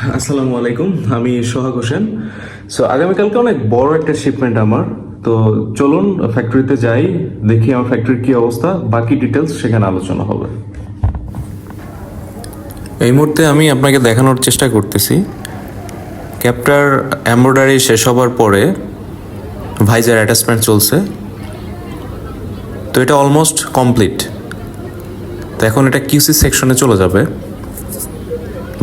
আসসালামু আলাইকুম, আমি সোহাগ হোসেন। সো আগামীকালকে অনেক বড় একটা শিপমেন্ট আমার। তো চলুন ফ্যাক্টরিতে যাই, দেখি আমার ফ্যাক্টরির কি অবস্থা, বাকি ডিটেলস সেখানে আলোচনা হবে। এই মুহূর্তে আমি আপনাকে দেখানোর চেষ্টা করতেছি ক্যাপটার এমব্রয়ডারি শেষ হবার পরে ভাইজার অ্যাটাচমেন্ট চলছে। তো এটা অলমোস্ট কমপ্লিট। তো এখন এটা কিউসি সেকশনে চলে যাবে।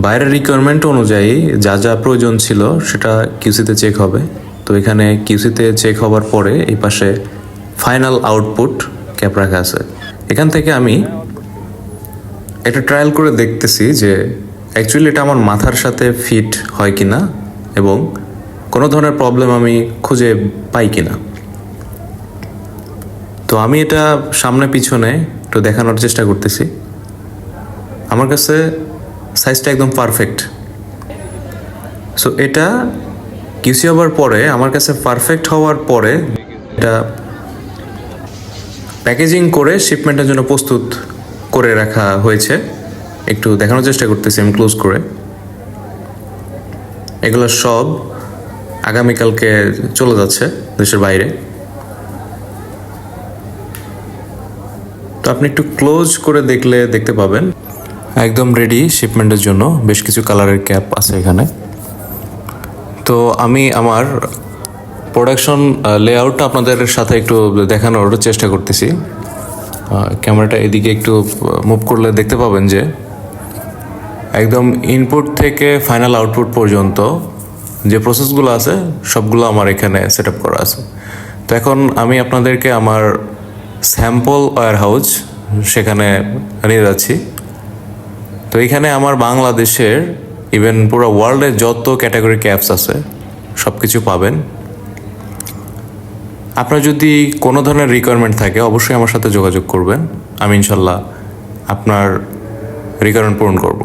বাইরের রিকোয়ারমেন্ট অনুযায়ী যা যা প্রয়োজন ছিল সেটা কিউসিতে চেক হবে। তো এখানে কিউসিতে চেক হবার পরে এই পাশে ফাইনাল আউটপুট ক্যাপ রাখা আছে। এখান থেকে আমি এটা ট্রায়াল করে দেখতেছি যে অ্যাকচুয়ালি এটা আমার মাথার সাথে ফিট হয় কি না এবং কোনো ধরনের প্রবলেম আমি খুঁজে পাই কি না। তো আমি এটা সামনে পিছনে একটু দেখানোর চেষ্টা করতেছি। আমার কাছে সাইজটা একদম পারফেক্ট। সো এটা কিউসি হওয়ার পরে আমার কাছে পারফেক্ট হওয়ার পরে এটা প্যাকেজিং করে শিপমেন্টের জন্য প্রস্তুত করে রাখা হয়েছে। একটু দেখানোর চেষ্টা করতেছি আমি ক্লোজ করে। এগুলো সব আগামীকালকে চলে যাচ্ছে দেশের বাইরে। তো আপনি একটু ক্লোজ করে দেখলে দেখতে পাবেন একদম রেডি শিপমেন্টের জন্য। বেশ কিছু কালারের ক্যাপ আছে এখানে। তো আমি আমার প্রোডাকশন লেআউটটা আপনাদের সাথে একটু দেখানোর চেষ্টা করতেছি। ক্যামেরাটা এদিকে একটু মুভ করলে দেখতে পাবেন যে একদম ইনপুট থেকে ফাইনাল আউটপুট পর্যন্ত যে প্রসেসগুলো আছে সবগুলো আমার এখানে সেট আপ করা আছে। তো এখন আমি আপনাদেরকে আমার স্যাম্পল ওয়্যার হাউস সেখানে নিয়ে যাচ্ছি। তো এখানে আমার বাংলাদেশের ইভেন পুরো ওয়ার্ল্ডের যত ক্যাটাগরি ক্যাপস আছে সব কিছু পাবেন। আপনার যদি কোনো ধরনের রিকোয়ারমেন্ট থাকে অবশ্যই আমার সাথে যোগাযোগ করবেন। আমি ইনশাল্লাহ আপনার রিকোয়ারমেন্ট পূরণ করব।